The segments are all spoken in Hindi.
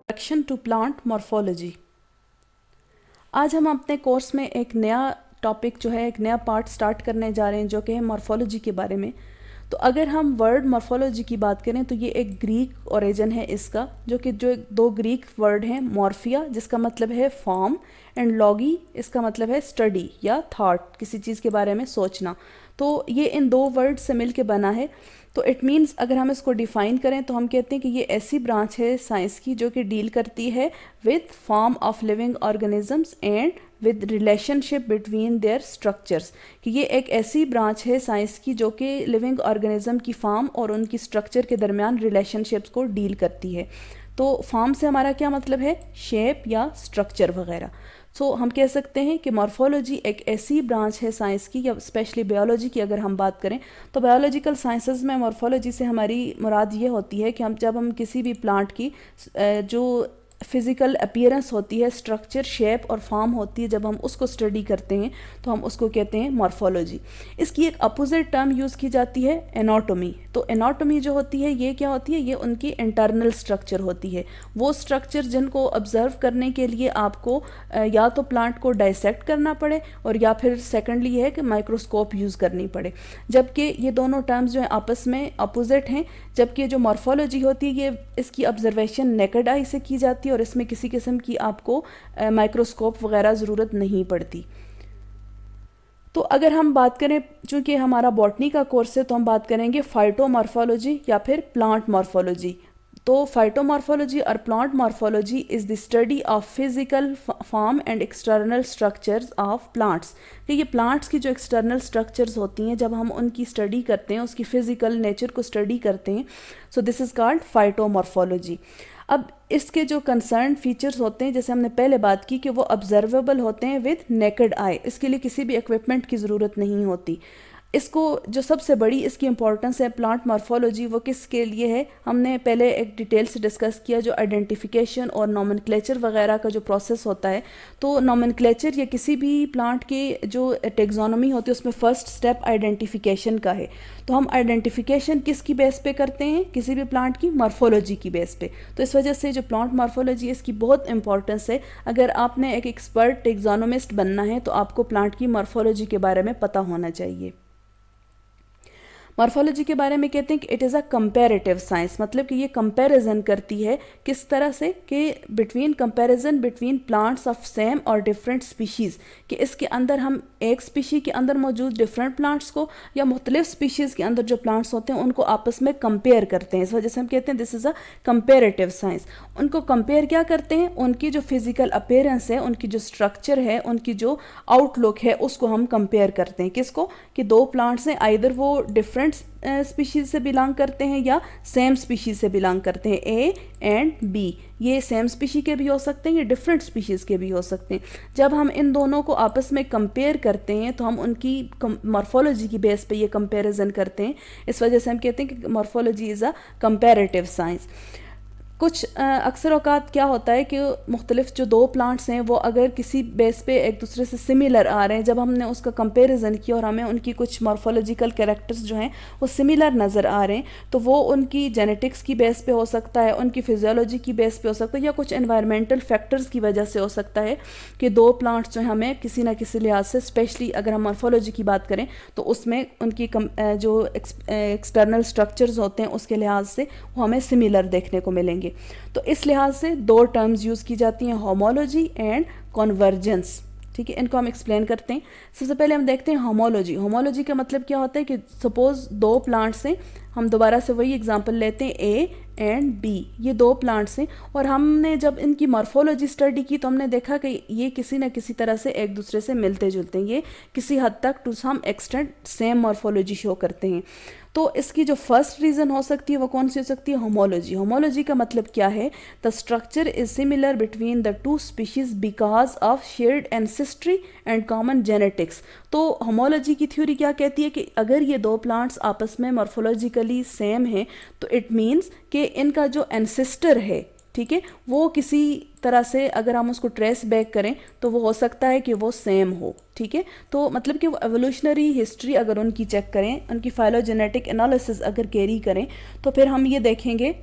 Introduction to plant morphology. आज हम अपने कोर्स में एक नया टॉपिक जो है एक नया पार्ट स्टार्ट करने जा रहे हैं जो कि है मॉर्फोलॉजी के बारे में। तो अगर हम वर्ड मॉर्फोलॉजी की बात करें तो ये एक ग्रीक ओरिजिन है इसका, जो दो ग्रीक वर्ड हैं, मॉर्फिया जिसका मतलब है फॉर्म एंड लॉगी इसका मतलब है स्टडी या थॉट, किसी चीज़ के बारे में सोचना। तो ये इन दो वर्ड से मिल के बना है। तो इट मीन्स अगर हम इसको डिफ़ाइन करें तो हम कहते हैं कि ये ऐसी ब्रांच है साइंस की जो कि डील करती है with form of living organisms and with relationship between their structures. कि ये एक ऐसी ब्रांच है साइंस की जो कि लिविंग ऑर्गेनिज्म की फॉर्म और उनकी स्ट्रक्चर के दरमियान रिलेशनशिप्स को डील करती है। तो फॉर्म से हमारा क्या मतलब है, शेप या स्ट्रक्चर वगैरह। सो हम कह सकते हैं कि मॉर्फोलॉजी एक ऐसी ब्रांच है साइंस की, या स्पेशली बायोलॉजी की अगर हम बात करें तो बायोलॉजिकल साइंसेज में मॉर्फोलॉजी से हमारी मुराद ये होती है कि जब हम किसी भी प्लांट की जो फिज़िकल अपीयरेंस होती है, स्ट्रक्चर, शेप और फॉर्म होती है, जब हम उसको स्टडी करते हैं तो हम उसको कहते हैं मॉर्फोलॉजी। इसकी एक अपोजिट टर्म यूज़ की जाती है एनाटॉमी। तो एनाटॉमी जो होती है ये क्या होती है, ये उनकी इंटरनल स्ट्रक्चर होती है, वो स्ट्रक्चर जिनको ऑब्जर्व करने के लिए आपको या तो प्लांट को डाइसेक्ट करना पड़े और या फिर सेकेंडली ये है कि माइक्रोस्कोप यूज़ करनी पड़े। जबकि ये दोनों टर्म्स जो हैं आपस में अपोजिट हैं। जबकि जो मॉर्फोलॉजी होती है ये इसकी ऑब्जर्वेशन नेकेड आई से की जाती है और इसमें किसी किस्म की आपको माइक्रोस्कोप वगैरह ज़रूरत नहीं पड़ती। तो अगर हम बात करें, चूँकि हमारा बॉटनी का कोर्स है तो हम बात करेंगे फाइटोमॉर्फोलॉजी या फिर प्लांट मॉर्फोलॉजी। तो फाइटोमॉर्फोलॉजी और plant morphology is the study of physical form and external structures of plants. कि ये प्लांट्स की जो एक्सटर्नल स्ट्रक्चर्स होती हैं जब हम उनकी स्टडी करते हैं, उसकी फिजिकल नेचर को स्टडी करते हैं, सो दिस इज़ कॉल्ड फाइटोमॉर्फोलॉजी। अब इसके जो कंसर्न फीचर्स होते हैं, जैसे हमने पहले बात की कि वो ऑब्जर्वेबल होते हैं विद नेकेड आई, इसके लिए किसी भी इक्विपमेंट की ज़रूरत नहीं होती। इसको जो सबसे बड़ी इसकी इंपॉर्टेंस है प्लांट मॉर्फोलॉजी, वो किसके लिए है, हमने पहले एक डिटेल से डिस्कस किया, जो आइडेंटिफिकेशन और नॉमेनक्लेचर वगैरह का जो प्रोसेस होता है। तो नॉमेनक्लेचर या किसी भी प्लांट की जो टेक्सोनोमी होती है उसमें फ़र्स्ट स्टेप आइडेंटिफिकेशन का है। तो हम आइडेंटिफिकेशन किसकी बेस पे करते हैं, किसी भी प्लांट की मॉर्फोलॉजी की बेस पे। तो इस वजह से जो प्लांट मॉर्फोलॉजी इसकी बहुत इंपॉर्टेंस है। अगर आपने एक एक्सपर्ट टेक्सोनोमिस्ट बनना है तो आपको प्लांट की मॉर्फोलॉजी के बारे में पता होना चाहिए। मॉर्फोलॉजी के बारे में कहते हैं कि it is a comparative science, मतलब कि ये कंपैरिजन करती है किस तरह से, कि comparison between plants of same और डिफरेंट स्पीशीज़। कि इसके अंदर हम एक स्पीशी के अंदर मौजूद डिफरेंट प्लांट्स को या मुख्तलिफ स्पीशीज़ के अंदर जो प्लांट्स होते हैं उनको आपस में कंपेयर करते हैं। इस वजह से हम कहते हैं this is a comparative science. उनको कंपेयर क्या करते हैं, उनकी जो फिजिकल अपीयरेंस है, उनकी जो स्ट्रक्चर है, उनकी जो आउटलुक है, उसको हम कंपेयर करते हैं। किसको, कि दो प्लांट्स हैं, आइदर वो डिफरेंट स्पीशीज से बिलोंग करते हैं या सेम स्पीशीज से बिलोंग करते हैं, ए एंड बी। ये सेम स्पीशी के भी हो सकते हैं, ये डिफरेंट स्पीशीज़ के भी हो सकते हैं। जब हम इन दोनों को आपस में कंपेयर करते हैं तो हम उनकी मॉर्फोलॉजी की बेस पे ये कंपैरिजन करते हैं। इस वजह से हम कहते हैं कि morphology is a comparative science. कुछ अक्सर औकात क्या होता है कि मुख्तलिफ जो दो प्लांट्स हैं वो अगर किसी बेस पे एक दूसरे से सिमिलर आ रहे हैं, जब हमने उसका कंपैरिजन किया और हमें उनकी कुछ मॉर्फोलॉजिकल कैरेक्टर्स जो हैं वो सिमिलर नज़र आ रहे हैं, तो वो उनकी जेनेटिक्स की बेस पे हो सकता है, उनकी फिजियोलॉजी की बेस पे हो सकता है, या कुछ एनवायरमेंटल फैक्टर्स की वजह से हो सकता है कि दो प्लांट्स जो हैं हमें किसी ना किसी लिहाज से, स्पेशली अगर हम मॉर्फोलॉजी की बात करें तो उसमें उनकी जो एक्सटर्नल स्ट्रक्चर्स होते हैं उसके लिहाज से वो हमें सिमिलर देखने को मिलेंगे। तो इस लिहाज से दो टर्म्स यूज की जाती हैं, होमोलॉजी एंड कन्वर्जेंस। ठीक है, इनको हम एक्सप्लेन करते हैं। सबसे पहले हम देखते हैं होमोलॉजी। होमोलॉजी का मतलब क्या होता है कि सपोज दो प्लांट्स हैं, हम दोबारा से वही एग्जांपल लेते हैं, ए एंड बी, ये दो प्लांट्स हैं, और हमने जब इनकी मॉर्फोलॉजी स्टडी की तो हमने देखा कि ये किसी न किसी तरह से एक दूसरे से मिलते जुलते हैं, ये किसी हद तक to some extent same morphology show करते हैं। तो इसकी जो फर्स्ट रीज़न हो सकती है वो कौन सी हो सकती है, होमोलॉजी। होमोलॉजी का मतलब क्या है, the structure is similar between the to species because of shared ancestry and common genetics. तो होमोलॉजी की थ्योरी क्या कहती है कि अगर ये दो प्लांट्स आपस में मॉर्फोलॉजिकली सेम है तो इट मीन्स कि इनका जो एंसेस्टर है, ठीक है, वो किसी तरह से अगर हम उसको ट्रेस बैक करें तो वो हो सकता है कि वो सेम हो। ठीक है, तो मतलब कि वो एवोल्यूशनरी हिस्ट्री अगर उनकी चेक करें, उनकी फाइलोजेनेटिक एनालिसिस अगर कैरी करें, तो फिर हम ये देखेंगे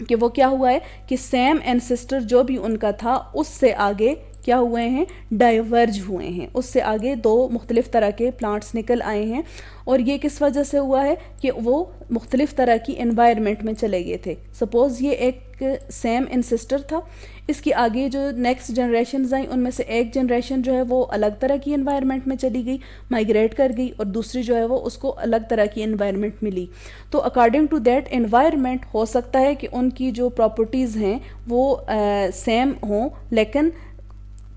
कि वो क्या हुआ है कि सेम एंसेस्टर जो भी उनका था उससे आगे क्या हुए हैं, डाइवर्ज हुए हैं, उससे आगे दो मुख्तलिफ तरह के प्लांट्स निकल आए हैं। और ये किस वजह से हुआ है कि वो मुख्तलिफ तरह की एनवायरनमेंट में चले गए थे। सपोज़ ये एक सेम एंसेस्टर था, इसके आगे जो नेक्स्ट जनरेशन आई उनमें से एक जनरेशन जो है वो अलग तरह की एनवायरनमेंट में चली गई, माइग्रेट कर गई, और दूसरी जो है वो उसको अलग तरह की एनवायरनमेंट मिली। तो अकॉर्डिंग टू दैट एनवायरनमेंट हो सकता है कि उनकी जो प्रॉपर्टीज़ हैं वो सेम हों, लेकिन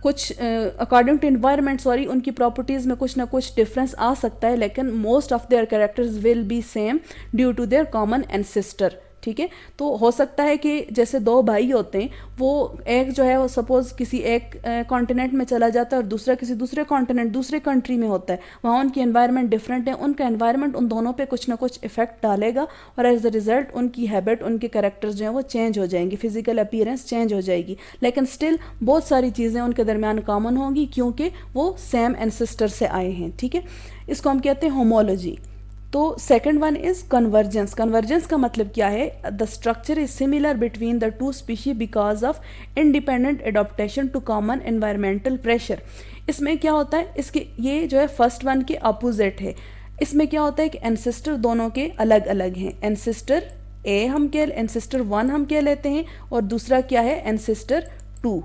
कुछ अकॉर्डिंग टू इन्वायरमेंट सॉरी उनकी प्रॉपर्टीज़ में कुछ ना कुछ डिफरेंस आ सकता है, लेकिन most of their characters will be same due to their common ancestor. ठीक है, तो हो सकता है कि जैसे दो भाई होते हैं, वो एक जो है वो सपोज़ किसी एक कॉन्टिनेंट में चला जाता है और दूसरा किसी दूसरे कॉन्टिनेंट दूसरे कंट्री में होता है, वहाँ उनकी एनवायरनमेंट डिफरेंट है, उनका एनवायरनमेंट उन दोनों पे कुछ ना कुछ इफेक्ट डालेगा, और एज अ रिजल्ट उनकी हैबिट, उनके कैरेक्टर्स जो हैं वो चेंज हो जाएंगे, फिजिकल अपीयरेंस चेंज हो जाएगी, लेकिन स्टिल बहुत सारी चीज़ें उनके दरमियान कॉमन होंगी क्योंकि वो सेम एंसेस्टर से आए हैं। ठीक है, इसको हम कहते हैं होमोलॉजी। तो second one is convergence. Convergence का मतलब क्या है, the structure is similar between the two species because of independent adaptation to common environmental pressure. इसमें क्या होता है, इसके ये जो है फर्स्ट वन के अपोजिट है। इसमें क्या होता है कि एंसेस्टर दोनों के अलग अलग हैं, एंसेस्टर ए हम कह एंसेस्टर 1 हम कह लेते हैं, और दूसरा क्या है एंसेस्टर 2।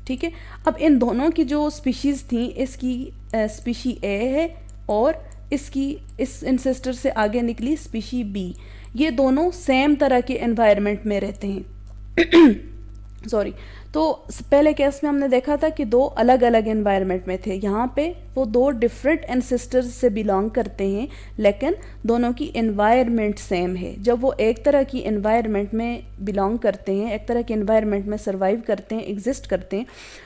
ठीक है, अब इन दोनों की जो स्पीशीज़ थी, इसकी स्पीशी ए है और इसकी इस एंसेस्टर से आगे निकली स्पीशी बी, ये दोनों सेम तरह के एनवायरनमेंट में रहते हैं सॉरी। तो पहले केस में हमने देखा था कि दो अलग अलग एनवायरनमेंट में थे, यहाँ पे वो दो डिफरेंट एंसेस्टर्स से बिलोंग करते हैं, लेकिन दोनों की एनवायरनमेंट सेम है। जब वो एक तरह की एनवायरनमेंट में बिलोंग करते हैं, एक तरह के एनवायरनमेंट में सर्वाइव करते हैं, एग्जिस्ट करते हैं,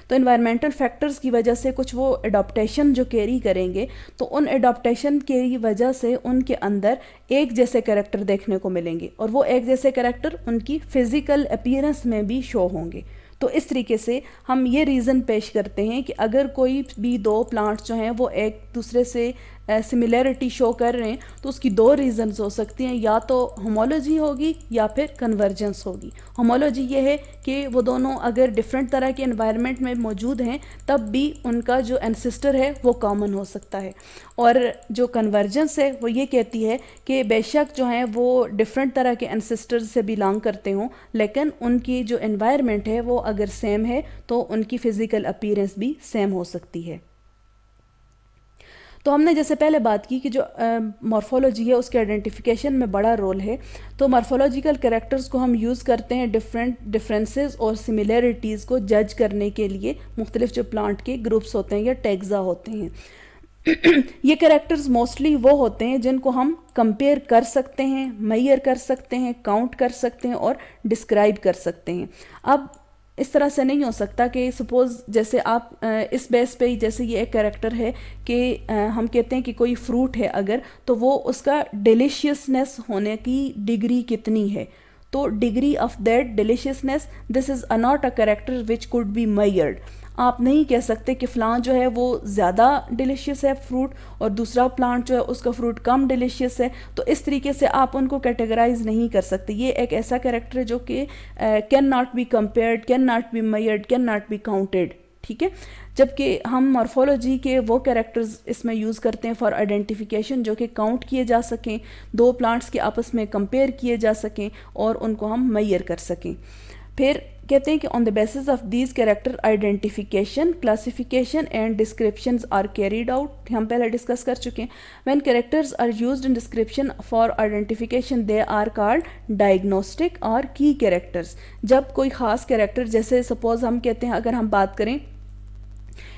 तो एनवायरमेंटल फैक्टर्स की वजह से कुछ वो एडॉप्टेशन जो कैरी करेंगे, तो उन एडॉप्टेशन की वजह से उनके अंदर एक जैसे कैरेक्टर देखने को मिलेंगे, और वो एक जैसे कैरेक्टर उनकी फिजिकल अपीयरेंस में भी शो होंगे। तो इस तरीके से हम ये रीज़न पेश करते हैं कि अगर कोई भी दो प्लांट्स जो हैं वो एक दूसरे से सिमिलैरिटी शो कर रहे हैं, तो उसकी दो रीज़न्स हो सकती हैं, या तो होमोलॉजी होगी या फिर कन्वर्जेंस होगी। होमोलॉजी ये है कि वो दोनों अगर डिफरेंट तरह के एनवायरनमेंट में मौजूद हैं, तब भी उनका जो एंसेस्टर है वो कॉमन हो सकता है। और जो कन्वर्जेंस है वो ये कहती है कि बेशक जो हैं वो डिफरेंट तरह के एंसेस्टर्स से बिलोंग करते हों, लेकिन उनकी जो एनवायरनमेंट है वो अगर सेम है तो उनकी फ़िज़िकल अपीयरेंस भी सेम हो सकती है। तो हमने जैसे पहले बात की कि जो मॉर्फोलॉजी है उसके आइडेंटिफिकेशन में बड़ा रोल है। तो मॉर्फोलॉजिकल कैरेक्टर्स को हम यूज़ करते हैं डिफरेंसेस और सिमिलैरिटीज़ को जज करने के लिए। मुख्तलिफ जो प्लांट के ग्रुप्स होते हैं या टैग्जा होते हैं ये कैरेक्टर्स मोस्टली वो होते हैं जिनको हम कंपेयर कर सकते हैं, मेजर कर सकते हैं, काउंट कर सकते हैं और डिस्क्राइब कर सकते हैं। अब इस तरह से नहीं हो सकता कि सपोज़ जैसे आप इस बेस पे ही, जैसे ये एक कैरेक्टर है कि हम कहते हैं कि कोई फ्रूट है अगर, तो वो उसका डिलीशियसनेस होने की डिग्री कितनी है, तो degree of that deliciousness, this is not a character which could be measured. आप नहीं कह सकते कि फ़लाँ जो है वो ज़्यादा डिलीशियस है फ्रूट और दूसरा प्लांट जो है उसका फ्रूट कम डिलीशियस है, तो इस तरीके से आप उनको कैटेगराइज नहीं कर सकते। ये एक ऐसा कैरेक्टर है जो कि can not be compared, can not be measured, can not be counted. ठीक है, जबकि हम मॉर्फोलॉजी के वो कैरेक्टर्स इसमें यूज़ करते हैं फॉर आइडेंटिफिकेशन जो कि काउंट किए जा सकें, दो प्लांट्स के आपस में कंपेयर किए जा सकें और उनको हम मेजर कर सकें। फिर कहते हैं कि on the basis of these character identification, classification and descriptions are carried out. हम पहले डिस्कस कर चुके हैं। When characters are used in description for identification they are called diagnostic or key characters. जब कोई ख़ास कैरेक्टर, जैसे सपोज हम कहते हैं, अगर हम बात करें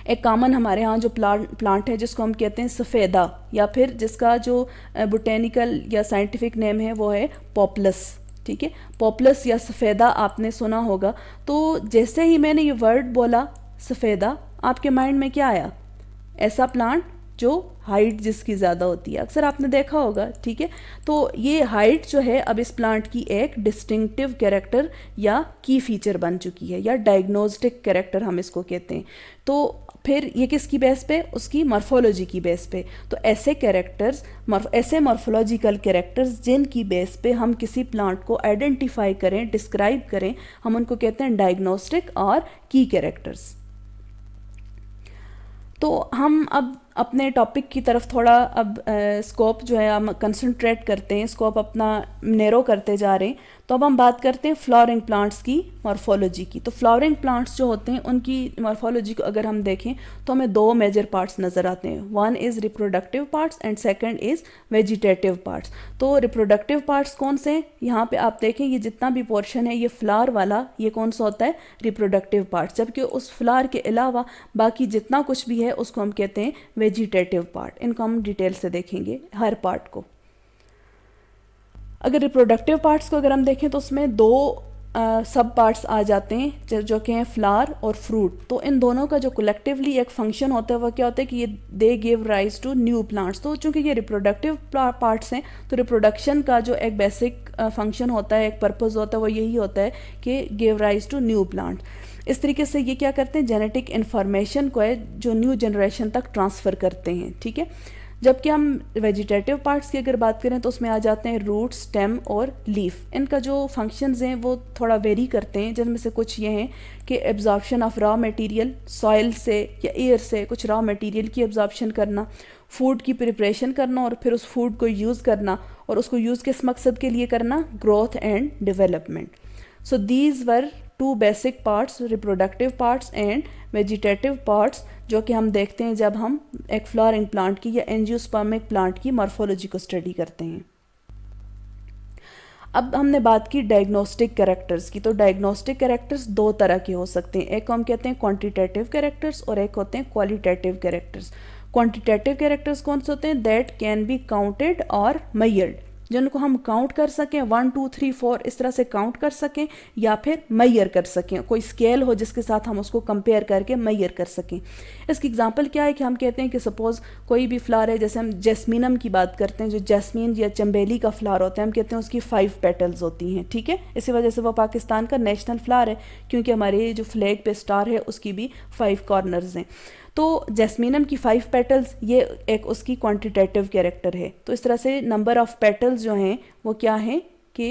एक कॉमन हमारे यहाँ जो प्लांट है जिसको हम कहते हैं सफ़ेदा, या फिर जिसका जो बोटेनिकल या साइंटिफिक नेम है वो है पॉपलस। ठीक है, पॉपलस या सफ़ेदा आपने सुना होगा। तो जैसे ही मैंने ये वर्ड बोला सफ़ेदा, आपके माइंड में क्या आया? ऐसा प्लांट जो हाइट जिसकी ज़्यादा होती है, अक्सर आपने देखा होगा। ठीक है, तो ये हाइट जो है अब इस प्लांट की एक डिस्टिंक्टिव कैरेक्टर या की फीचर बन चुकी है, या डायग्नोस्टिक कैरेक्टर हम इसको कहते हैं। तो फिर ये किसकी बेस पे, उसकी मॉर्फोलॉजी की बेस पे। तो ऐसे कैरेक्टर्स, ऐसे मॉर्फोलॉजिकल कैरेक्टर्स जिनकी बेस पे हम किसी प्लांट को आइडेंटिफाई करें, डिस्क्राइब करें, हम उनको कहते हैं डायग्नोस्टिक और की कैरेक्टर्स। तो हम अब अपने टॉपिक की तरफ थोड़ा अब स्कोप जो है हम कंसंट्रेट करते हैं, स्कोप अपना नैरो करते जा रहे हैं। तो अब हम बात करते हैं फ्लावरिंग प्लांट्स की मॉर्फोलॉजी की। तो फ्लावरिंग प्लांट्स जो होते हैं उनकी मॉर्फोलॉजी को अगर हम देखें तो हमें दो मेजर पार्ट्स नज़र आते हैं। One is reproductive parts and second is vegetative parts. तो रिप्रोडक्टिव पार्ट्स कौन से हैं, यहाँ पे आप देखें ये जितना भी पोर्शन है ये फ्लावर वाला, ये कौन सा होता है, रिप्रोडक्टिव पार्ट्स। जबकि उस फ्लावर के अलावा बाकी जितना कुछ भी है उसको हम कहते हैं वेजिटेटिव पार्ट। इनको हम डिटेल से देखेंगे हर पार्ट को। अगर रिप्रोडक्टिव पार्ट्स को अगर हम देखें तो उसमें दो सब पार्ट्स आ जाते हैं जो कि हैं फ्लावर और फ्रूट। तो इन दोनों का जो कलेक्टिवली एक फंक्शन होता है वो क्या होता है कि ये they give rise to new plants. तो चूंकि ये रिप्रोडक्टिव पार्ट्स हैं तो रिप्रोडक्शन का जो एक बेसिक फंक्शन होता है, एक पर्पज़ होता है, वो यही होता है कि give rise to new plant. इस तरीके से ये क्या करते हैं, जेनेटिक इन्फॉर्मेशन को है जो न्यू जनरेशन तक ट्रांसफ़र करते हैं, ठीक है। जबकि हम वेजिटेटिव पार्ट्स की अगर बात करें तो उसमें आ जाते हैं रूट, स्टेम और लीफ। इनका जो फंक्शंस हैं वो थोड़ा वेरी करते हैं, जिनमें से कुछ ये हैं कि absorption of raw material, soil से या एयर से कुछ रॉ मटेरियल की एब्जॉर्प्शन करना, फूड की प्रिपरेशन करना और फिर उस फूड को यूज़ करना, और उसको यूज़ किस मकसद के लिए करना, growth and development. So these were two basic parts, reproductive parts and vegetative parts, जो कि हम देखते हैं जब हम एक फ्लावरिंग प्लांट की या एंजियोस्पर्मिक प्लांट की मॉर्फोलॉजी को स्टडी करते हैं। अब हमने बात की डायग्नोस्टिक कैरेक्टर्स की। तो डायग्नोस्टिक कैरेक्टर्स दो तरह के हो सकते हैं, एक हम कहते हैं क्वांटिटेटिव कैरेक्टर्स और एक होते हैं क्वालिटेटिव कैरेक्टर्स। क्वांटिटेटिव कैरेक्टर्स कौन से होते हैं, दैट कैन बी काउंटेड और मेजर्ड, जिनको हम काउंट कर सकें, 1 2 3 4 इस तरह से काउंट कर सकें या फिर मैयर कर सकें, कोई स्केल हो जिसके साथ हम उसको कंपेयर करके मैयर कर सकें। इसकी एग्जांपल क्या है कि हम कहते हैं कि सपोज़ कोई भी फ्लावर है, जैसे हम जैस्मीनम की बात करते हैं, जो जैस्मीन या चंबेली का फ्लावर होता है, हम कहते हैं उसकी 5 पेटल्स होती हैं, ठीक है। इसी वजह से वो पाकिस्तान का नेशनल फ्लावर है, क्योंकि हमारे जो फ्लैग पे स्टार है उसकी भी 5 कॉर्नर्स हैं। तो जैस्मीनम की 5 पेटल्स ये एक उसकी क्वांटिटेटिव कैरेक्टर है। तो इस तरह से नंबर ऑफ पेटल्स जो हैं वो क्या हैं कि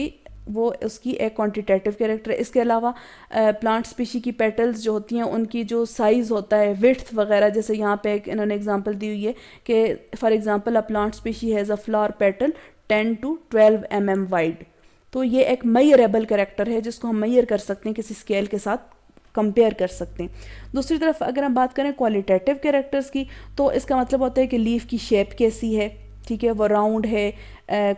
वो उसकी एक क्वांटिटेटिव कैरेक्टर है। इसके अलावा प्लांट स्पीशी की पेटल्स जो होती हैं उनकी जो साइज़ होता है, विड्थ वगैरह, जैसे यहाँ पे एक इन्होंने एग्जांपल दी हुई है कि for example a plant species has a flower petal 10 to 12 mm wide. तो ये एक मेजरेबल कैरेक्टर है जिसको हम मेजर कर सकते हैं, किसी स्केल के साथ कंपेयर कर सकते हैं। दूसरी तरफ अगर हम बात करें क्वालिटेटिव कैरेक्टर्स की, तो इसका मतलब होता है कि लीफ की शेप कैसी है, ठीक है, वो राउंड है,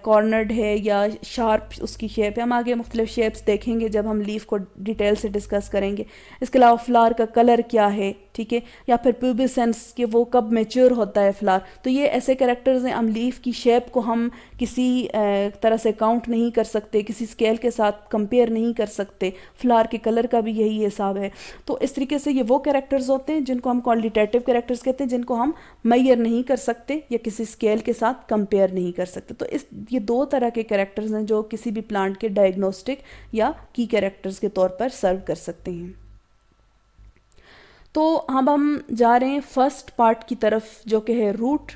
कॉर्नर्ड है या शार्प उसकी शेप है। हम आगे मुख्तलिफ शेप्स देखेंगे जब हम लीफ को डिटेल से डिस्कस करेंगे। इसके अलावा फ्लावर का कलर क्या है, ठीक है, या फिर प्यूबिसेंस के वो कब मेच्योर होता है फ्लावर। तो ये ऐसे कैरेक्टर्स हैं। हम लीफ की शेप को हम किसी तरह से काउंट नहीं कर सकते, किसी स्केल के साथ कंपेयर नहीं कर सकते। फ्लावर के कलर का भी यही हिसाब है। तो इस तरीके से ये वो कैरेक्टर्स होते हैं जिनको हम क्वालिटेटिव कैरेक्टर्स कहते हैं, जिनको हम मेजर नहीं कर सकते या किसी स्केल के साथ कंपेयर नहीं कर सकते। तो ये दो तरह के कैरेक्टर्स हैं जो किसी भी प्लांट के डायग्नोस्टिक या की कैरेक्टर्स के तौर पर सर्व कर सकते हैं। तो अब हम जा रहे हैं फर्स्ट पार्ट की तरफ जो कि है रूट।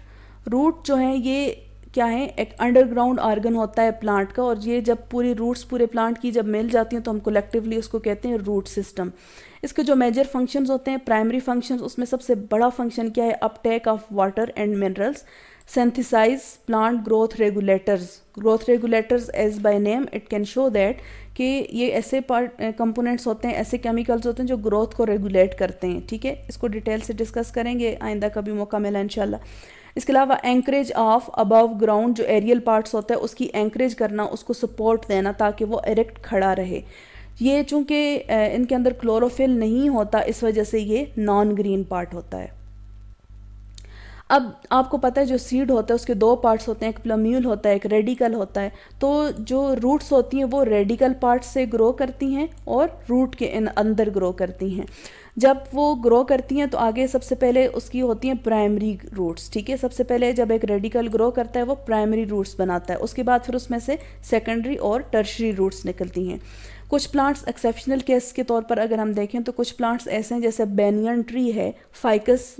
रूट जो है ये क्या है, एक अंडरग्राउंड ऑर्गन होता है प्लांट का, और ये जब पूरी रूट्स पूरे प्लांट की जब मिल जाती हैं तो हम कलेक्टिवली उसको कहते हैं रूट सिस्टम। इसके जो मेजर फंक्शंस होते हैं, प्राइमरी फंक्शंस, उसमें सबसे बड़ा फंक्शन क्या है, uptake of water and minerals, synthesize plant growth regulators. Growth regulators as by name it can show that कि ये ऐसे कंपोनेंट्स होते हैं, ऐसे केमिकल्स होते हैं जो ग्रोथ को रेगुलेट करते हैं, ठीक है। इसको डिटेल से डिस्कस करेंगे आइंदा कभी मौका मिला इंशाल्लाह। इसके अलावा एंकरेज ऑफ अबव ग्राउंड, जो एरियल पार्ट्स होता है उसकी एंकरेज करना, उसको सपोर्ट देना ताकि वो इरेक्ट खड़ा रहे। ये चूँकि इनके अंदर क्लोरोफिल नहीं होता, इस वजह से ये नॉन ग्रीन पार्ट होता है। अब आपको पता है जो सीड होता है उसके दो पार्ट्स होते हैं, एक प्लम्यूल होता है, एक रेडिकल होता है। तो जो रूट्स होती हैं वो रेडिकल पार्ट से ग्रो करती हैं और रूट के अंदर ग्रो करती हैं, जब वो ग्रो करती हैं तो आगे सबसे पहले उसकी होती हैं प्राइमरी रूट्स, ठीक है। सबसे पहले जब एक रेडिकल ग्रो करता है वो प्राइमरी रूट्स बनाता है, उसके बाद फिर उसमें से सेकेंडरी और टर्शरी रूट्स निकलती हैं। कुछ प्लांट्स एक्सेप्शनल केस के तौर पर अगर हम देखें तो कुछ प्लांट्स ऐसे हैं जैसे बेनियन ट्री है, फाइकस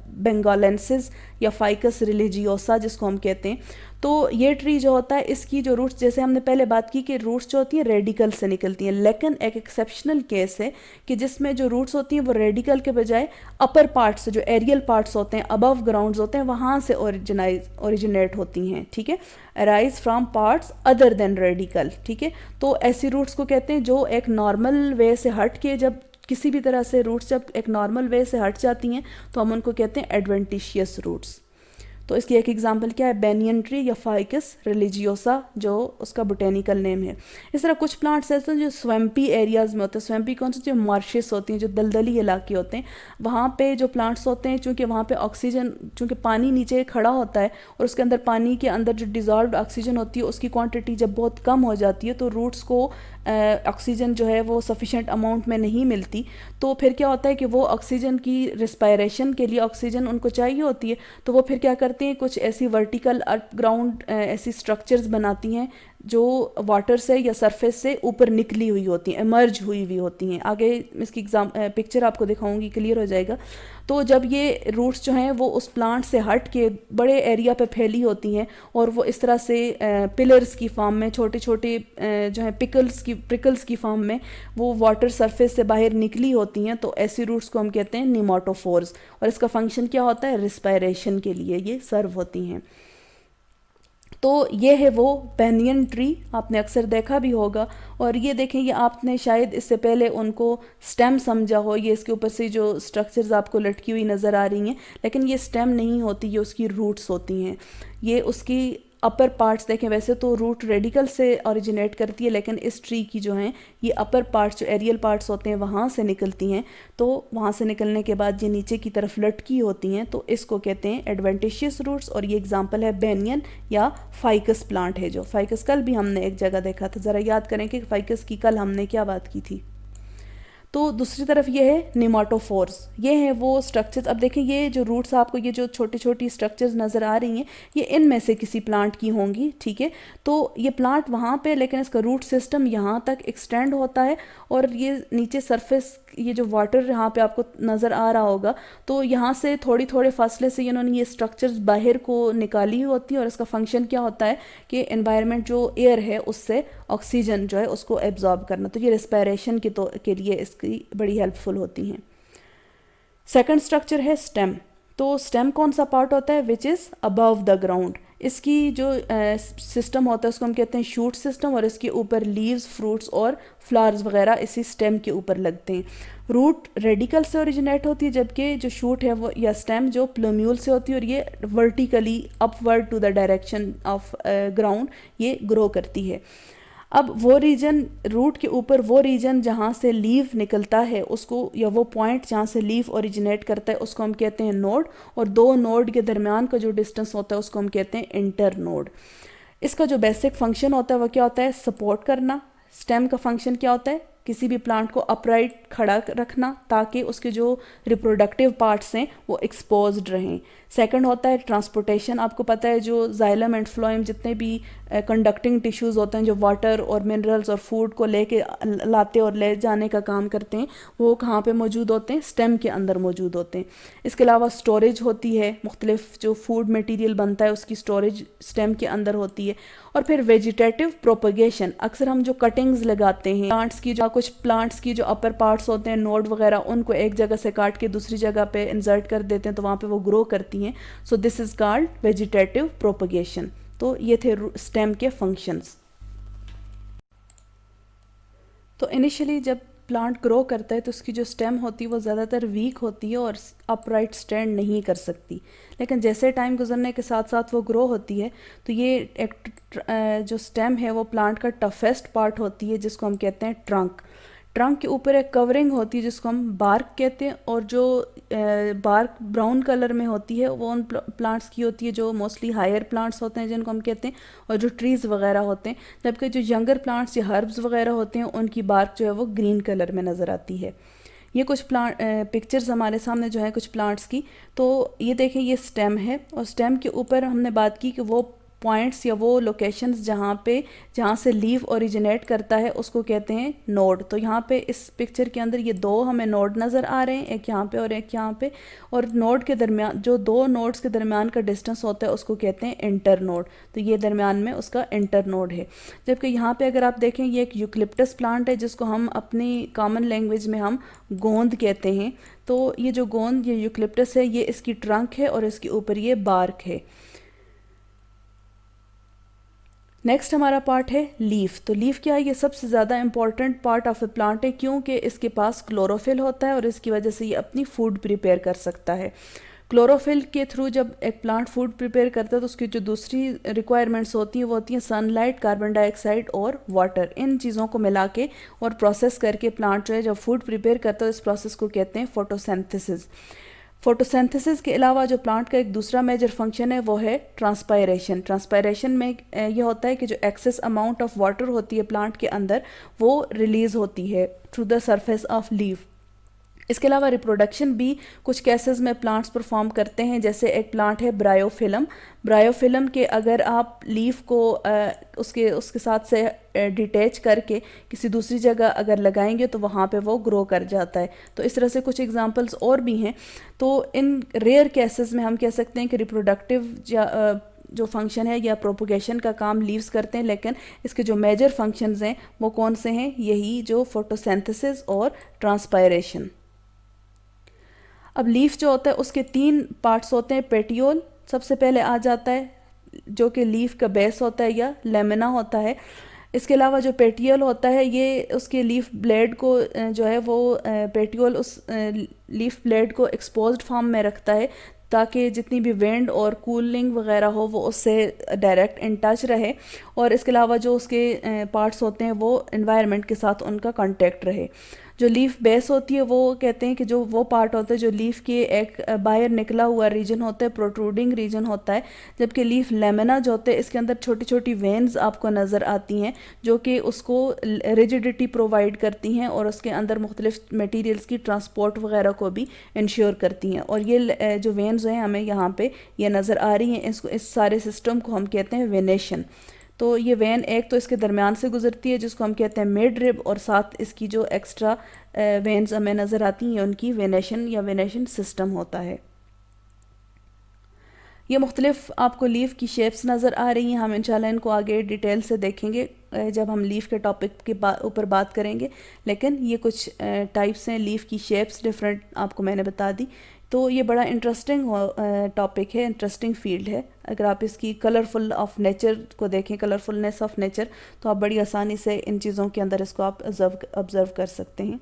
बेंगालेंसिस या फाइकस रिलीजियोसा जिसको हम कहते हैं। तो ये ट्री जो होता है इसकी जो रूट्स, जैसे हमने पहले बात की कि रूट्स जो होती हैं रेडिकल से निकलती हैं, लेकिन एक एक्सेप्शनल केस है कि जिसमें जो रूट्स होती हैं वो रेडिकल के बजाय अपर पार्ट्स से, जो एरियल पार्ट्स होते हैं, अबव ग्राउंड्स होते हैं, वहाँ से ओरिजिनेट होती हैं, ठीक है। Arise from parts other than radical, ठीक है। तो ऐसी रूट्स को कहते हैं जो एक नॉर्मल वे से हट के, जब किसी भी तरह से रूट्स जब एक नॉर्मल वे से हट जाती हैं तो हम उनको कहते हैं एडवेंटिशियस रूट्स। तो इसकी एक एग्जांपल क्या है, बेनियन ट्री या फाइकस रिलीजियोसा जो उसका बोटेनिकल नेम है। इस तरह कुछ प्लांट्स ऐसे हैं जो स्वैम्पी एरियाज़ में होते हैं। स्वैम्पी कौन से, जो मार्शेस होती हैं, जो दलदली इलाके होते हैं, वहाँ पे जो प्लांट्स होते हैं, चूँकि वहाँ पे ऑक्सीजन, चूँकि पानी नीचे खड़ा होता है और उसके अंदर पानी के अंदर जो डिज़ॉल्व्ड ऑक्सीजन होती है उसकी क्वांटिटी जब बहुत कम हो जाती है तो रूट्स को ऑक्सीजन जो है वो सफिशेंट अमाउंट में नहीं मिलती। तो फिर क्या होता है कि वो ऑक्सीजन की रिस्पायरेशन के लिए ऑक्सीजन उनको चाहिए होती है, तो वो फिर क्या करते हैं, कुछ ऐसी वर्टिकल ग्राउंड ऐसी स्ट्रक्चर्स बनाती हैं जो वाटर से या सरफेस से ऊपर निकली हुई होती हैं, इमर्ज हुई हुई होती हैं। आगे इसकी पिक्चर आपको दिखाऊंगी, क्लियर हो जाएगा। तो जब ये रूट्स जो हैं वो उस प्लांट से हट के बड़े एरिया पे फैली होती हैं और वो इस तरह से पिलर्स की फॉर्म में, छोटे छोटे जो है प्रिकल्स की फॉर्म में वो वाटर सरफेस से बाहर निकली होती हैं, तो ऐसी रूट्स को हम कहते हैं निमाटोफोर्स। और इसका फंक्शन क्या होता है, रिस्पायरेशन के लिए ये सर्व होती हैं। तो ये है वो बेनियन ट्री, आपने अक्सर देखा भी होगा। और ये देखें, ये आपने शायद इससे पहले उनको स्टेम समझा हो, ये इसके ऊपर से जो स्ट्रक्चर्स आपको लटकी हुई नज़र आ रही हैं, लेकिन ये स्टेम नहीं होती, ये उसकी रूट्स होती हैं। ये उसकी अपर पार्ट्स देखें, वैसे तो रूट रेडिकल से ओरिजिनेट करती है, लेकिन इस ट्री की जो हैं ये अपर पार्ट्स, जो एरियल पार्ट्स होते हैं, वहाँ से निकलती हैं। तो वहाँ से निकलने के बाद ये नीचे की तरफ लटकी होती हैं, तो इसको कहते हैं एडवेंटिशियस रूट्स। और ये एग्जांपल है बेनियन या फाइकस प्लांट है, जो फाइकस कल भी हमने एक जगह देखा था। ज़रा याद करें कि फाइकस की कल हमने क्या बात की थी। तो दूसरी तरफ ये है निमाटोफोर्स, ये हैं वो स्ट्रक्चर्स। अब देखें, ये जो रूट्स आपको, ये जो छोटी छोटी स्ट्रक्चर्स नज़र आ रही हैं, ये इनमें से किसी प्लांट की होंगी, ठीक है। तो ये प्लांट वहाँ पे, लेकिन इसका रूट सिस्टम यहाँ तक एक्सटेंड होता है और ये नीचे सरफेस, ये जो वाटर यहाँ पे आपको नज़र आ रहा होगा, तो यहाँ से थोड़ी थोड़े फासले से इन्होंने ये स्ट्रक्चर्स बाहर को निकाली होती है। और इसका फंक्शन क्या होता है कि एनवायरनमेंट जो एयर है उससे ऑक्सीजन जो है उसको एब्जॉर्ब करना, तो ये रेस्पिरेशन के लिए इसकी बड़ी हेल्पफुल होती हैं। सेकंड स्ट्रक्चर है स्टेम। तो स्टेम कौन सा पार्ट होता है, which is above the ground. इसकी जो सिस्टम होता है उसको हम कहते हैं शूट सिस्टम, और इसके ऊपर लीव्स, फ्रूट्स और फ्लावर्स वगैरह इसी स्टेम के ऊपर लगते हैं। रूट रेडिकल से ओरिजिनेट होती है, जबकि जो शूट है वो या स्टेम जो प्लूम्यूल से होती है, और ये vertically upward to the direction of ground ये ग्रो करती है। अब वो रीजन, रूट के ऊपर वो रीजन जहाँ से लीव निकलता है उसको, या वो पॉइंट जहाँ से लीव ओरिजिनेट करता है उसको हम कहते हैं नोड, और दो नोड के दरमियान का जो डिस्टेंस होता है उसको हम कहते हैं इंटर नोड। इसका जो बेसिक फंक्शन होता है वो क्या होता है, सपोर्ट करना। स्टेम का फंक्शन क्या होता है, किसी भी प्लांट को अपराइट खड़ा रखना ताकि उसके जो रिप्रोडक्टिव पार्ट्स हैं वो एक्सपोज्ड रहें। सेकंड होता है ट्रांसपोर्टेशन। आपको पता है जो जाइलम एंड फ्लोएम जितने भी कंडक्टिंग टिश्यूज़ होते हैं जो वाटर और मिनरल्स और फूड को लेके लाते और ले जाने का काम करते हैं, वो कहाँ पे मौजूद होते हैं, स्टेम के अंदर मौजूद होते हैं। इसके अलावा स्टोरेज होती है, मुख्तलिफ जो फूड मटेरियल बनता है उसकी स्टोरेज स्टेम के अंदर होती है। और फिर वेजिटेटिव प्रोपगेशन, अक्सर हम जो कटिंग्स लगाते हैं प्लांट्स की, जो कुछ प्लांट्स की जो अपर पार्ट्स होते हैं, नोड वगैरह, उनको एक जगह से काट के दूसरी जगह पे इंसर्ट कर देते हैं तो वहाँ पे वो ग्रो करती हैं। So this is called vegetative propagation. तो ये थे स्टेम के फंक्शंस। तो इनिशियली जब प्लांट ग्रो करता है तो उसकी जो स्टेम होती है वो ज़्यादातर वीक होती है और अपराइट स्टैंड नहीं कर सकती, लेकिन जैसे टाइम गुजरने के साथ साथ वो ग्रो होती है तो ये एक जो स्टेम है वो प्लांट का टफेस्ट पार्ट होती है जिसको हम कहते हैं ट्रंक। ट्रंक के ऊपर एक कवरिंग होती है जिसको हम बार्क कहते हैं, और जो बार्क ब्राउन कलर में होती है वो उन प्लांट्स की होती है जो मोस्टली हायर प्लांट्स होते हैं जिनको हम कहते हैं, और जो ट्रीज़ वगैरह होते हैं। जबकि जो यंगर प्लांट्स या हर्ब्स वगैरह होते हैं उनकी बार्क जो है वो ग्रीन कलर में नज़र आती है। ये कुछ प्लांट पिक्चर्स हमारे सामने जो है कुछ प्लांट्स की। तो ये देखें, ये स्टेम है और स्टेम के ऊपर हमने बात की कि वो पॉइंट्स या वो लोकेशंस जहाँ से लीफ ओरिजिनेट करता है उसको कहते हैं नोड। तो यहाँ पे इस पिक्चर के अंदर ये दो हमें नोड नज़र आ रहे हैं, एक यहाँ पे और एक यहाँ पे। और नोड के दरमियान जो दो नोड्स के दरमियान का डिस्टेंस होता है उसको कहते हैं इंटर नोड। तो ये दरमियान में उसका इंटर नोड है। जबकि यहाँ पे अगर आप देखें, ये एक यूकलिप्टस प्लांट है जिसको हम अपनी कॉमन लैंग्वेज में हम गोंद कहते हैं। तो ये जो गोंद, ये यूकलिप्टस है, ये इसकी ट्रंक है और इसके ऊपर ये बार्क है। नेक्स्ट हमारा पार्ट है लीफ। तो लीफ क्या है? ये सबसे ज़्यादा important part of the plant है, क्योंकि इसके पास क्लोरोफिल होता है और इसकी वजह से ये अपनी फूड प्रिपेयर कर सकता है। क्लोरोफिल के थ्रू जब एक प्लांट फूड प्रिपेयर करता है तो उसकी जो दूसरी रिक्वायरमेंट्स होती हैं वो होती हैं सनलाइट, कार्बन डाइऑक्साइड और वाटर। इन चीज़ों को मिला के और प्रोसेस करके प्लांट जो है जब फूड प्रिपेयर करता है, इस प्रोसेस को कहते हैं फोटोसिंथेसिस। फोटोसिंथेसिस के अलावा जो प्लांट का एक दूसरा मेजर फंक्शन है वो है ट्रांसपायरेशन। ट्रांसपायरेशन में ये होता है कि जो एक्सेस अमाउंट ऑफ वाटर होती है प्लांट के अंदर वो रिलीज़ होती है through the surface of leaf. इसके अलावा रिप्रोडक्शन भी कुछ केसेस में प्लांट्स परफॉर्म करते हैं। जैसे एक प्लांट है ब्रायोफिलम। ब्रायोफिलम के अगर आप लीफ को उसके साथ से डिटैच करके किसी दूसरी जगह अगर लगाएंगे तो वहाँ पे वो ग्रो कर जाता है। तो इस तरह से कुछ एग्जांपल्स और भी हैं। तो इन रेयर केसेस में हम कह सकते हैं कि रिप्रोडक्टिव जो फंक्शन है या प्रोपोगेशन का काम लीव्स करते हैं, लेकिन इसके जो मेजर फंक्शंस हैं वो कौन से हैं? यही जो फोटोसिंथेसिस और ट्रांसपायरेशन। अब लीफ जो होता है उसके 3 पार्ट्स होते हैं। पेटियोल सबसे पहले आ जाता है जो कि लीफ का बेस होता है या लेमिना होता है। इसके अलावा जो पेटियोल होता है ये उसके लीफ ब्लेड को जो है वो पेटियोल उस लीफ ब्लेड को एक्सपोज्ड फॉर्म में रखता है ताकि जितनी भी विंड और कूलिंग वगैरह हो वो उससे डायरेक्ट इन टच रहे। और इसके अलावा जो उसके पार्ट्स होते हैं वो एनवायरनमेंट के साथ उनका कांटेक्ट रहे। जो लीफ बेस होती है वो कहते हैं कि जो वो पार्ट होता है जो लीफ के एक बाहर निकला हुआ रीजन होता है, प्रोट्रूडिंग रीजन होता है। जबकि लीफ लेमिना जो होते हैं इसके अंदर छोटी छोटी वेन्स आपको नज़र आती हैं जो कि उसको रिजिडिटी प्रोवाइड करती हैं और उसके अंदर मुख्तलिफ मटीरियल्स की ट्रांसपोर्ट वगैरह को भी इंश्योर करती हैं। और ये जो वेन्स हैं हमें यहाँ पे ये नज़र आ रही हैं, इसको इस सारे सिस्टम को हम कहते हैं वेनेशन। तो ये वेन एक तो इसके दरमियान से गुजरती है जिसको हम कहते हैं मिड रिब, और साथ इसकी जो एक्स्ट्रा वेन्स हमें नज़र आती हैं उनकी वेनेशन या वेनेशन सिस्टम होता है। ये मुख्तलिफ आपको लीफ की शेप्स नज़र आ रही हैं। हम इंशाल्लाह इनको आगे डिटेल से देखेंगे जब हम लीफ के टॉपिक के ऊपर बात करेंगे। लेकिन ये कुछ टाइप्स हैं लीफ की शेप्स, डिफरेंट आपको मैंने बता दी। तो ये बड़ा इंटरेस्टिंग टॉपिक है, इंटरेस्टिंग फील्ड है। अगर आप इसकी कलरफुल ऑफ नेचर को देखें, कलरफुलनेस ऑफ नेचर, तो आप बड़ी आसानी से इन चीज़ों के अंदर इसको आप ऑब्ज़र्व कर सकते हैं।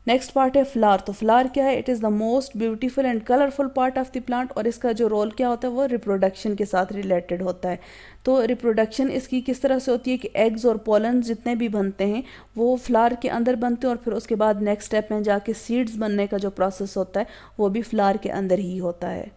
नेक्स्ट पार्ट है फ्लावर। तो फ्लावर क्या है? It is the most beautiful and colourful part of the plant, और इसका जो रोल क्या होता है वो रिप्रोडक्शन के साथ रिलेटेड होता है। तो रिप्रोडक्शन इसकी किस तरह से होती है कि एग्स और पोलन जितने भी बनते हैं वो फ्लावर के अंदर बनते हैं और फिर उसके बाद नेक्स्ट स्टेप में जाके सीड्स बनने का जो प्रोसेस होता है वो भी फ्लावर के अंदर ही होता है।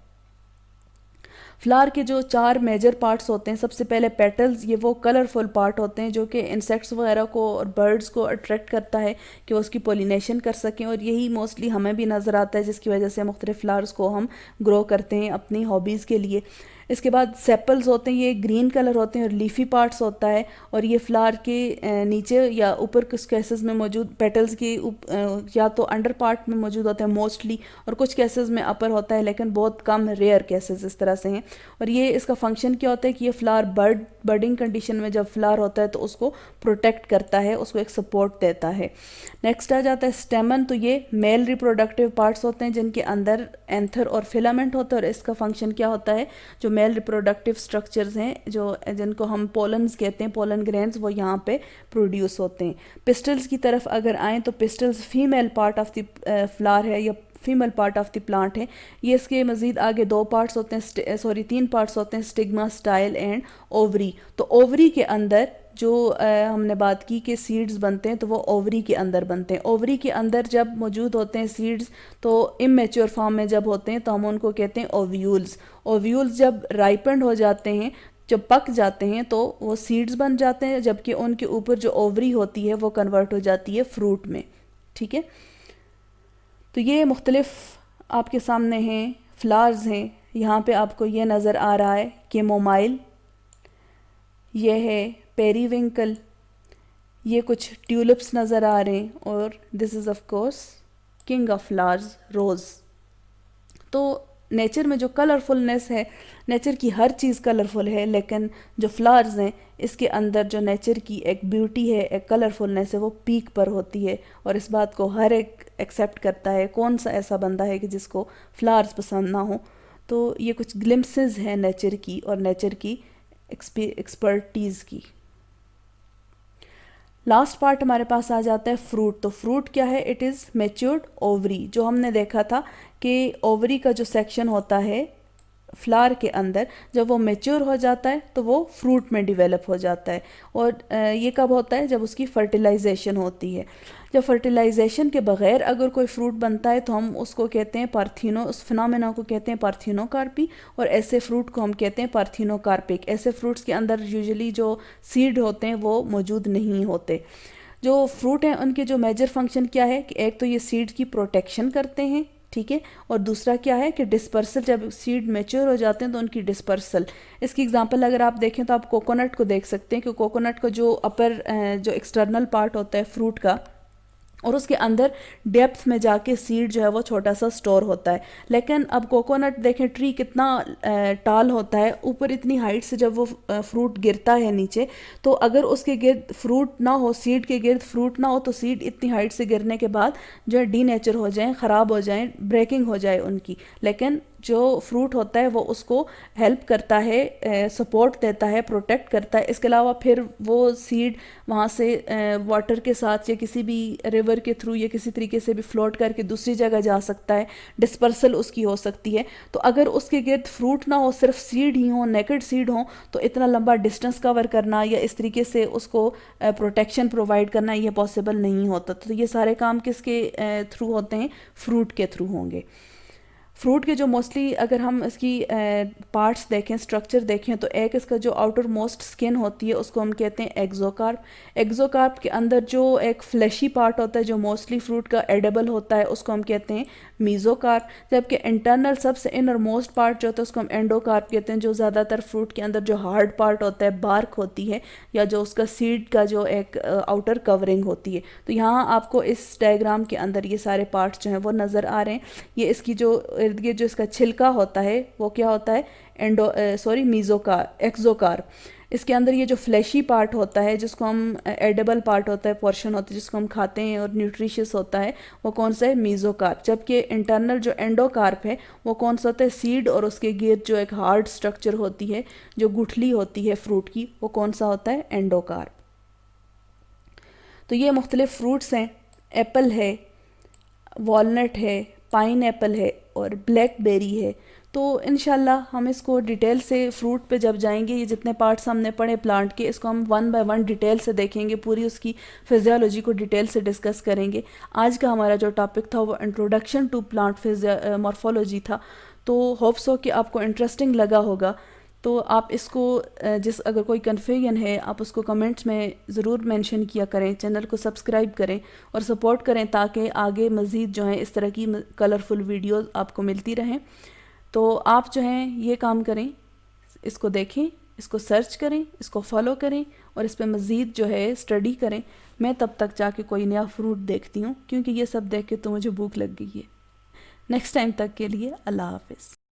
फ्लावर के जो 4 मेजर पार्ट्स होते हैं, सबसे पहले पेटल्स, ये वो कलरफुल पार्ट होते हैं जो कि इंसेक्ट्स वगैरह को और बर्ड्स को अट्रैक्ट करता है कि वो उसकी पोलिनेशन कर सकें, और यही मोस्टली हमें भी नज़र आता है जिसकी वजह से मुख्तलिफ फ्लावर्स को हम ग्रो करते हैं अपनी हॉबीज़ के लिए। इसके बाद सेपल्स होते हैं, ये ग्रीन कलर होते हैं और लीफी पार्ट्स होता है, और ये फ्लावर के नीचे या ऊपर कुछ केसेस में मौजूद, पेटल्स के या तो अंडर पार्ट में मौजूद होता है मोस्टली, और कुछ केसेस में अपर होता है, लेकिन बहुत कम रेयर केसेस इस तरह से हैं। और ये इसका फंक्शन क्या होता है कि ये फ्लावर बर्डिंग कंडीशन में जब फ्लावर होता है तो उसको प्रोटेक्ट करता है, उसको एक सपोर्ट देता है। नेक्स्ट आ जाता है स्टेमन। तो ये मेल रिप्रोडक्टिव पार्ट्स होते हैं जिनके अंदर एंथर और फिलामेंट होता है, और इसका फंक्शन क्या होता है? जो मेल रिप्रोडक्टिव स्ट्रक्चर्स हैं जो जिनको हम पोलन्स कहते हैं, पोलन ग्रेन्स, वो यहाँ पे प्रोड्यूस होते हैं। पिस्टल्स की तरफ अगर आएँ तो pistols female part of the flower है या female part of the plant है। ये इसके मज़ीद आगे 2 पार्ट्स होते हैं, 3 पार्ट्स होते हैं, स्टिग्मा, स्टाइल एंड ओवरी। तो ओवरी के अंदर जो हमने बात की कि सीड्स बनते हैं तो वो ओवरी के अंदर बनते हैं। ओवरी के अंदर जब मौजूद होते हैं सीड्स तो इमेच्योर फॉर्म में जब होते हैं तो हम उनको कहते हैं ओव्यूल्स। ओव्यूल्स जब राइपेंड हो जाते हैं, जब पक जाते हैं तो वो सीड्स बन जाते हैं, जबकि उनके ऊपर जो ओवरी होती है वो कन्वर्ट हो जाती है फ्रूट में। ठीक है। तो ये मुख्तलिफ़ आपके सामने हैं, फ्लावर्स हैं। यहाँ पे आपको ये नज़र आ रहा है कैमोमाइल, ये है पेरीविंकल, ये कुछ ट्यूलिप्स नज़र आ रहे हैं, और this is of course king of flowers, rose. तो नेचर में जो कलरफुलनेस है, नेचर की हर चीज़ कलरफुल है, लेकिन जो फ्लावर्स हैं इसके अंदर जो नेचर की एक ब्यूटी है, एक कलरफुलनेस है, वो पीक पर होती है। और इस बात को हर एक एक्सेप्ट करता है। कौन सा ऐसा बंदा है कि जिसको फ्लावर्स पसंद ना हो। तो ये कुछ ग्लिम्पसेस हैं नेचर की और नेचर की एक्सपर्टीज़ की। लास्ट पार्ट हमारे पास आ जाता है फ्रूट। तो फ्रूट क्या है? It is matured ovary. जो हमने देखा था कि ओवरी का जो सेक्शन होता है फ्लावर के अंदर, जब वो मैच्योर हो जाता है तो वो फ्रूट में डिवेलप हो जाता है। और ये कब होता है? जब उसकी फर्टिलाइजेशन होती है। जब फर्टिलाइजेशन के बग़ैर अगर कोई फ्रूट बनता है तो हम उसको कहते हैं पार्थिनो, उस फिनोमेना को कहते हैं पार्थिनोकार्पी, और ऐसे फ्रूट को हम कहते हैं पार्थिनोकार्पिक। ऐसे फ्रूट्स के अंदर यूजुअली जो सीड होते हैं वो मौजूद नहीं होते। जो फ्रूट हैं उनके जो मेजर फंक्शन क्या है कि एक तो ये सीड की प्रोटेक्शन करते हैं, ठीक है, और दूसरा क्या है कि डिस्पर्सल, जब सीड मैच्योर हो जाते हैं तो उनकी डिस्पर्सल। इसकी एग्जांपल अगर आप देखें तो आप कोकोनट को देख सकते हैं कि कोकोनट का जो अपर जो एक्सटर्नल पार्ट होता है फ्रूट का, और उसके अंदर डेप्थ में जाके सीड जो है वो छोटा सा स्टोर होता है। लेकिन अब कोकोनट देखें, ट्री कितना टाल होता है, ऊपर इतनी हाइट से जब वो फ्रूट गिरता है नीचे, तो अगर उसके गिर्द फ्रूट ना हो, सीड के गिर्द फ्रूट ना हो, तो सीड इतनी हाइट से गिरने के बाद जो है डीनेचर हो जाएं, ख़राब हो जाएं, ब्रेकिंग हो जाए उनकी। लेकिन जो फ्रूट होता है वो उसको हेल्प करता है, सपोर्ट देता है, प्रोटेक्ट करता है। इसके अलावा फिर वो सीड वहाँ से वाटर के साथ या किसी भी रिवर के थ्रू या किसी तरीके से भी फ्लोट करके दूसरी जगह जा सकता है, डिस्पर्सल उसकी हो सकती है। तो अगर उसके गिर्द फ्रूट ना हो, सिर्फ सीड ही हो, नेकेड सीड हो, तो इतना लंबा डिस्टेंस कवर करना या इस तरीके से उसको प्रोटेक्शन प्रोवाइड करना ये पॉसिबल नहीं होता। तो ये सारे काम किसके थ्रू होते हैं? फ्रूट के थ्रू होंगे। फ्रूट के जो मोस्टली अगर हम इसकी पार्ट्स देखें, स्ट्रक्चर देखें, तो एक इसका जो आउटर मोस्ट स्किन होती है उसको हम कहते हैं एक्सोकार्प। एक्सोकार्प के अंदर जो एक फ्लैशी पार्ट होता है जो मोस्टली फ्रूट का एडेबल होता है उसको हम कहते हैं मीजोकार्प। जबकि इंटरनल सबसे इनर मोस्ट पार्ट जो होता है उसको हम एंडोकार्प कहते हैं। जो ज़्यादातर फ्रूट के अंदर जो हार्ड पार्ट होता है, बार्क होती है, या जो उसका सीड का जो एक आउटर कवरिंग होती है। तो यहाँ आपको इस डायग्राम के अंदर ये सारे पार्ट्स जो हैं वो नज़र आ रहे हैं। ये इसकी जो इर्द गिर्द जो इसका छिलका होता है वो क्या होता है? एक्सोकार्प। इसके अंदर ये जो फ्लैशी पार्ट होता है जिसको हम एडेबल पार्ट होता है, पोर्शन होता है जिसको हम खाते हैं और न्यूट्रिशियस होता है, वो कौन सा है? मीजोकार्प। जबकि इंटरनल जो एंडोकार्प है वो कौन सा होता है? सीड, और उसके गिर्द जो एक हार्ड स्ट्रक्चर होती है, जो गुठली होती है फ्रूट की, वो कौन सा होता है? एंडोकार्प। तो ये मुख्तलिफ फ्रूट्स हैं। एप्पल है, वॉलनट है, पाइन एप्पल है और ब्लैकबेरी है। तो इंशाल्लाह हम इसको डिटेल से फ्रूट पे जब जाएंगे, ये जितने पार्ट्स हमने पढ़े प्लांट के, इसको हम वन बाय वन डिटेल से देखेंगे, पूरी उसकी फिजियोलॉजी को डिटेल से डिस्कस करेंगे। आज का हमारा जो टॉपिक था वो इंट्रोडक्शन टू प्लांट मॉर्फोलॉजी था। तो होप्स हो कि आपको इंटरेस्टिंग लगा होगा। तो आप इसको अगर कोई कन्फ्यूजन है आप उसको कमेंट्स में ज़रूर मेंशन किया करें। चैनल को सब्सक्राइब करें और सपोर्ट करें ताकि आगे मज़ीद जो है इस तरह की कलरफुल वीडियोस आपको मिलती रहें। तो आप जो हैं ये काम करें, इसको देखें, इसको सर्च करें, इसको फॉलो करें और इस पर मज़ीद जो है स्टडी करें। मैं तब तक जाके कोई नया फ्रूट देखती हूँ, क्योंकि ये सब देख के तो मुझे भूख लग गई है। नेक्स्ट टाइम तक के लिए अल्लाह हाफ़िज़।